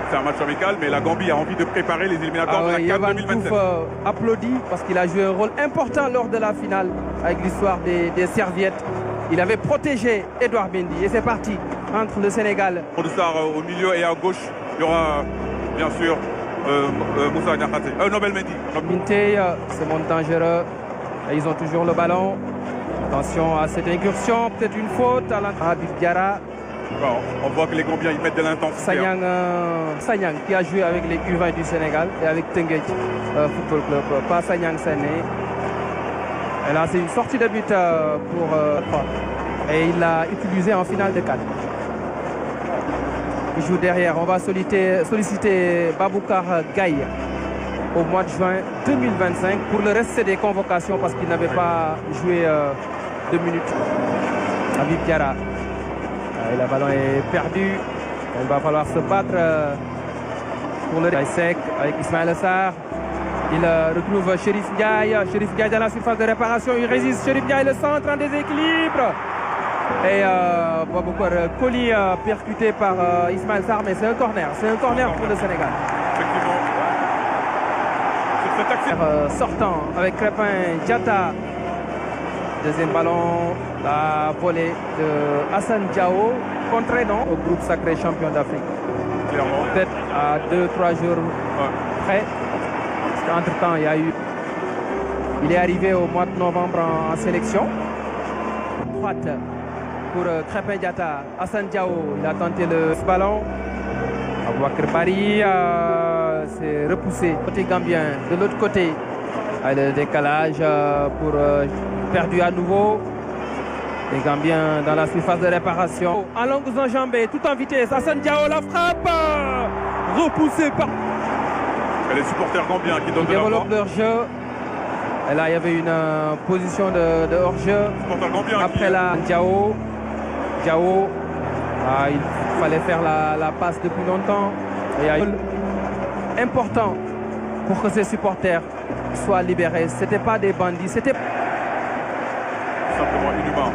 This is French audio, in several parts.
c'est un match amical, mais la Gambie a envie de préparer les éliminatoires de la CAN 2027. Applaudit parce qu'il a joué un rôle important lors de la finale avec l'histoire des serviettes. Il avait protégé Edouard Mendy et c'est parti entre le Sénégal. Au milieu et à gauche, il y aura bien sûr Moussa Niakhaté, Nobel Mendy. Minté se montre dangereux. Et ils ont toujours le ballon. Attention à cette incursion, peut-être une faute à Habib Diarra. Bon, on voit que les Gambiens ils mettent de l'intensité. Sanyang qui a joué avec les U20 du Sénégal et avec Tenguet Football Club. Pas Sanyang Sané. Et là c'est une sortie de but pour 3. Et il l'a utilisé en finale de 4. Il joue derrière. On va solliciter Baboukar Gaye au mois de juin 2025. Pour le reste, c'est des convocations parce qu'il n'avait pas joué 2 minutes. Habib Diarra. Et le ballon est perdu. Il va falloir se battre pour le sec avec Ismaël Sarr. Il retrouve Chérif Ndiaye. Chérif Ndiaye dans la surface de réparation. Il résiste. Chérif Ndiaye, le centre en déséquilibre. Et Baboukar Koli percuté par Ismaël Sarr. Mais c'est un corner. C'est un corner pour le Sénégal. Effectivement. Sortant avec Crépin Diatta. Deuxième ballon, la volée de Hassan Diao, contré non au groupe sacré champion d'Afrique. Clairement. Peut-être à 2-3 jours près. Parce qu'entre-temps, il est arrivé au mois de novembre en sélection. Droite pour Crépin Diatta. Hassan Diao, il a tenté le ballon. Aboubakar Bari s'est repoussé côté gambien. De l'autre côté, le décalage pour perdu à nouveau. Les Gambiens dans la surface de réparation. En longues enjambées, tout en vitesse. Hassan Diao, la frappe repoussée par... Et les supporters gambiens qui donnent de développent leur jeu. Et là, il y avait une position de hors-jeu. Après la Diao, il fallait faire la passe depuis longtemps. Et important pour que ces supporters soient libérés. Ce n'était pas des bandits, c'était simplement inhumain.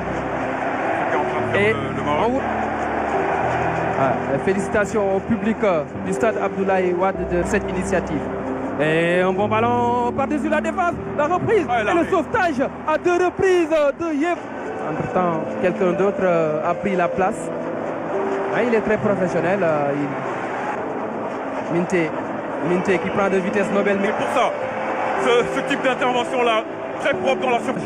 Et félicitations au public du stade Abdoulaye Wade de cette initiative. Et un bon ballon par-dessus la défense, la reprise et le sauvetage à 2 reprises de Yef. Entre-temps, quelqu'un d'autre a pris la place. Il est très professionnel. Minté qui prend de vitesse Nobel. Mais pour ça, ce type d'intervention-là, très propre dans la surface.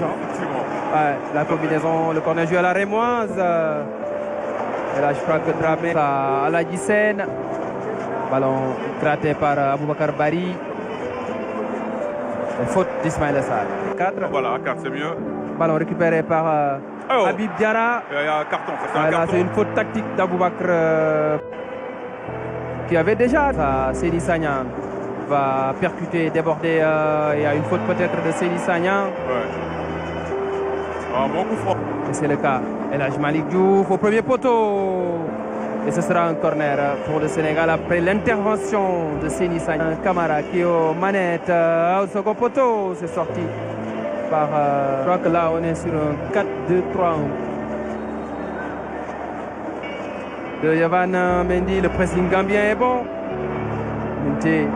La combinaison, le corner joué à la Rémoise. Et là, je crois que Dramé à la Gissène. Ballon gratté par Aboubakar Bari. Faute d'Ismaël Sarr. 4. Voilà, 4 c'est mieux. Ballon récupéré par Habib Diarra. Il y a un carton, c'est un carton. C'est une faute tactique d'Aboubakar qui avait déjà. Séni Sagnan va percuter, déborder. Il y a une faute peut-être de Séni Sagnan. Un bon coup franc. Et c'est le cas. El Hadj Malick Diouf au premier poteau. Et ce sera un corner pour le Sénégal après l'intervention de Séni Sagnan. Camara qui est aux manettes. Au second poteau, c'est sorti par... je crois que là, on est sur un 4-2-3-1. De Yavan Mendy, le pressing gambien est bon. Minté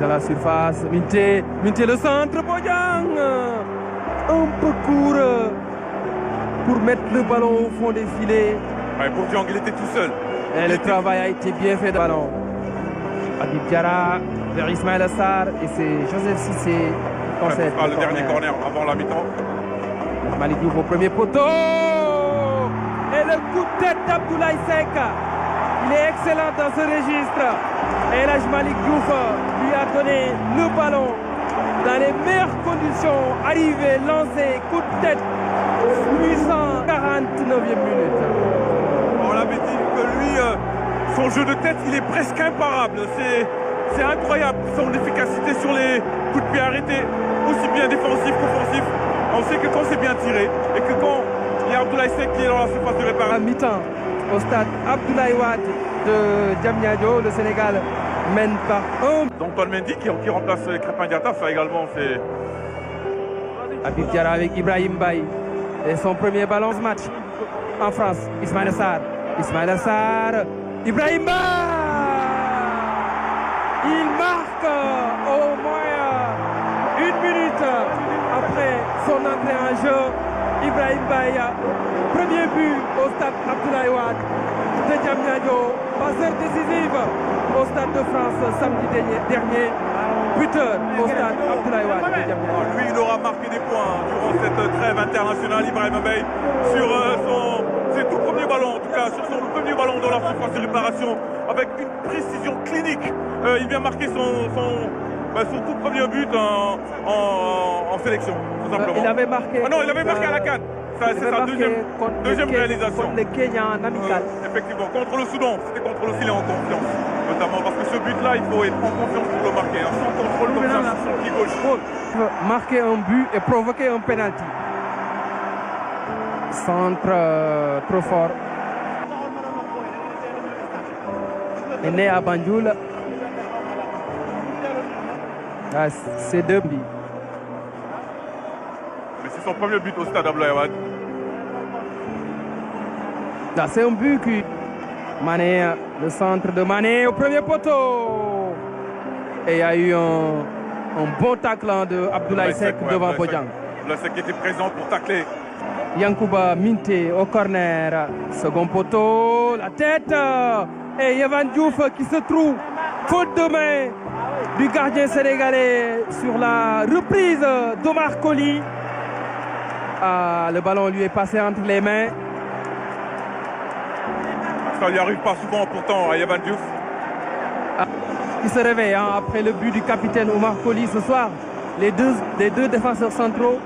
dans la surface. Minté le centre, Bodiang. Un peu court pour mettre le ballon au fond des filets. Pour Diang, il était tout seul. Et le travail a été bien fait de ballon. Habib Diarra vers Ismaël Sarr et c'est Joseph Cissé qui concède le dernier corner avant la mi-temps. Malick Diouf au premier poteau. Et le coup de tête d'Abdoulaye Seck. Il est excellent dans ce registre. Et El Hadj Malick Diouf lui a donné le ballon dans les meilleures conditions. Arrivé, lancé, coup de tête. 849e minute. On l'avait dit que lui, son jeu de tête, il est presque imparable. C'est incroyable son efficacité sur les coups de pied arrêtés, aussi bien défensifs qu'offensifs. On sait que quand c'est bien tiré et que quand il y a Abdoulaye Seck qui est dans la surface de réparation. À mi-temps, au stade Abdoulaye Wade de Diamniadio, le Sénégal mène par 1. Donc Antoine Mendy qui remplace Crépin Diatta, ça également c'est... Habib Diarra avec Ibrahim Baye. Et son premier ballon ce match en France. Ismaël Sarr. Ibrahim Ba. Ibrahim Mbaye. Premier but au stade Abdoulaye Wade de Diamniadio. Passeur décisive au stade de France samedi dernier. Buteur au stade Abdoulaye Wade de Diamniadio. Lui, il aura marqué des points durant cette trêve internationale, Ibrahim Mbaye, sur ses tout premiers ballons, en tout cas sur son premier ballon dans la surface de réparation, avec une précision clinique. Il vient marquer son tout premier but en sélection, tout simplement. Il avait marqué. Ah non, il avait marqué à la CAN. C'est sa deuxième réalisation. Contre le Kenya en amical. Effectivement, contre le Soudan, c'était contre le Soudan en confiance. Notamment parce que ce but-là, il faut être en confiance pour le marquer. Sans contrôle comme ça, sur son pied gauche. Marquer un but et provoquer un penalty. Centre trop fort. Il est né à Banjul. Ah, c'est deux buts. Mais c'est son premier but au stade Abdoulaye Wade. C'est un but qui... Mané, le centre de Mané au premier poteau. Et il y a eu un bon tacle de Abdoulaye Seck devant Bojang. Abdoulaye Seck qui était présent pour tacler. Yankuba Minté au corner. Second poteau, la tête. Et Yvan Diouf qui se trouve faute de main du gardien sénégalais sur la reprise d'Omar Colley. Le ballon lui est passé entre les mains. Ça n'y arrive pas souvent pourtant à Yvan Diouf. Qui se réveille après le but du capitaine Omar Colley ce soir. Les deux défenseurs centraux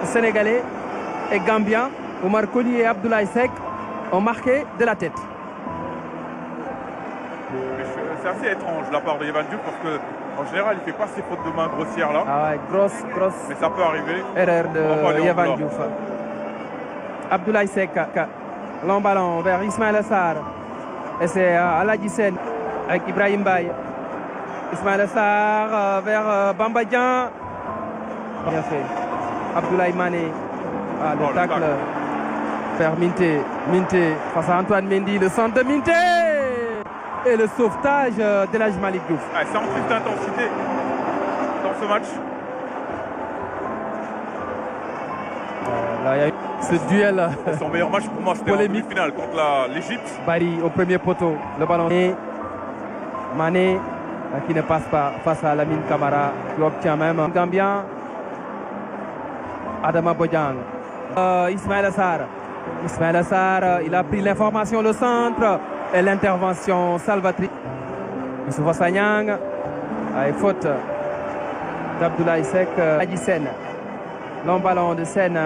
sénégalais et gambiens, Omar Colley et Abdoulaye Seck, ont marqué de la tête. C'est assez étrange de la part de Yvan Diouf parce qu'en général il ne fait pas ces fautes de main grossières là. Ah ouais, grosse. Mais ça peut arriver. Erreur de Yvan Diouf. Abdoulaye Seck, long ballon vers Ismaïla Sarr. Et c'est Aladji Sène avec Ibrahim Mbaye. Ismaïla Sarr vers Bamba Dieng. Bien fait. Abdoulaye Mané. Le tacle vers Minté face à Antoine Mendy. Le centre de Minté. Et le sauvetage d'El Hadji Malick Diouf. C'est en plus d'intensité dans ce match. Là, il y a eu ce duel. Son meilleur match pour moi, c'était en demi-finale contre l'Égypte. Bari au premier poteau. Le ballon. Mané qui ne passe pas face à Lamine Camara qui obtient même un Gambien. Adama Bojang. Ismaïla Sarr. Il a pris l'information, le centre. Et l'intervention salvatrice. Youssoufa Sanyang. Et faute d'Abdoulaye Seck. Aladji Sène. Long ballon de Sène.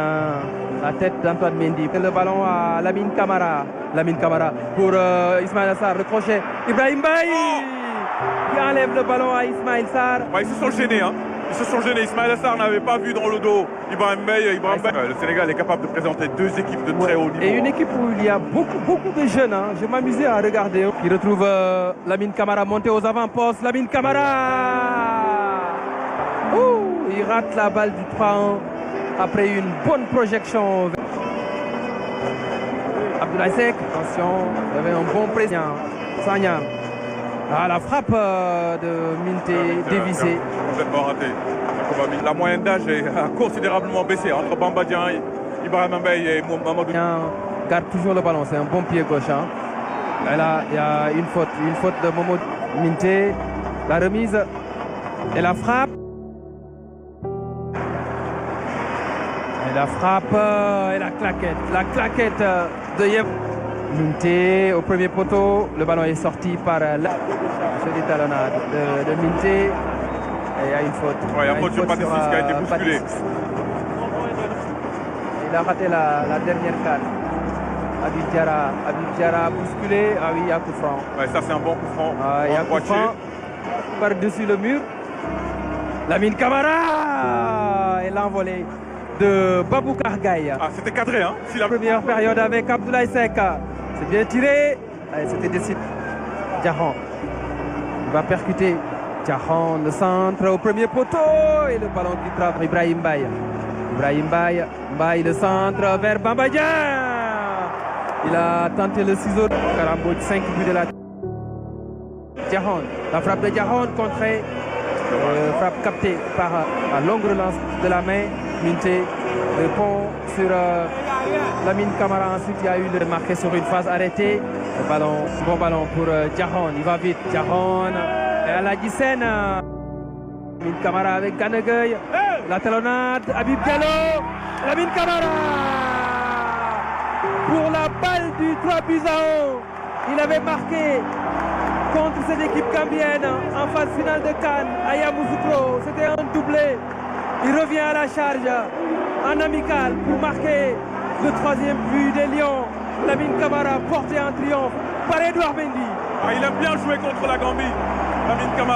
La tête d'Antoine Mendy. Le ballon à Lamine Camara. Pour Ismaïla Sarr. Le crochet. Ibrahim Mbaye qui enlève le ballon à Ismaïla Sarr. Ils se sont gênés. Ils se sont gênés. Ismaïla Sarr n'avait pas vu dans le dos Ibrahim Mbaye. Le Sénégal est capable de présenter deux équipes de très haut niveau. Et une équipe où il y a beaucoup de jeunes. Je m'amusais à regarder. Qui retrouve Lamine Camara monté aux avant-postes. Lamine Camara. Il rate la balle du 3-1 après une bonne projection. Abdoulaye Seck. Attention, il y avait un bon président. Sanyang. La frappe de Minté dévissée. Complètement raté. La moyenne d'âge a considérablement baissé entre Bamba Dieng, Ibrahim Mbaye et Mamadou. Garde toujours le ballon, c'est un bon pied gauche. Et là, il y a une faute de Mamadou Minté. La remise et la frappe. Et la frappe et la claquette de Yev. Minté au premier poteau, le ballon est sorti par l'étalonnade de Minté. Et il y a une faute. Il y a une faute sur Patrice qui a été bousculé. Il a raté la dernière carte. Habib Diarra bousculé. Ah oui, il y a coup franc. Ça c'est un bon coup franc. Il y a coup franc par-dessus le mur. Lamine Camara et l'envolée de Baboucar Gaye. C'était cadré Si la première période avec Abdoulaye Seck. C'est bien tiré. C'était décidé. Diarra. Il va percuter. Diarra, le centre au premier poteau. Et le ballon qui frappe Ibrahim Mbaye. Mbaye, le centre vers Bamba Dieng. Il a tenté le ciseau. Karambou, 5 buts de la Diarra. La frappe de Diarra contrée. Frappe captée par la longue relance de la main Minté, le pont sur Lamine Camara. Ensuite, il y a eu le marqué sur une phase arrêtée. Le ballon, bon ballon pour Diahon. Il va vite. Diahon et à la Guissène. Lamine Camara avec Ganegeuil. La talonnade. Habib Diallo. Lamine Camara. Pour la balle du 3-1. Il avait marqué contre cette équipe gambienne en phase finale de Cannes à Yamoussoukro. C'était un doublé. Il revient à la charge en amical pour marquer le 3e but des Lions. Lamine Camara porté en triomphe par Edouard Mendy. Il a bien joué contre la Gambie, Lamine Camara.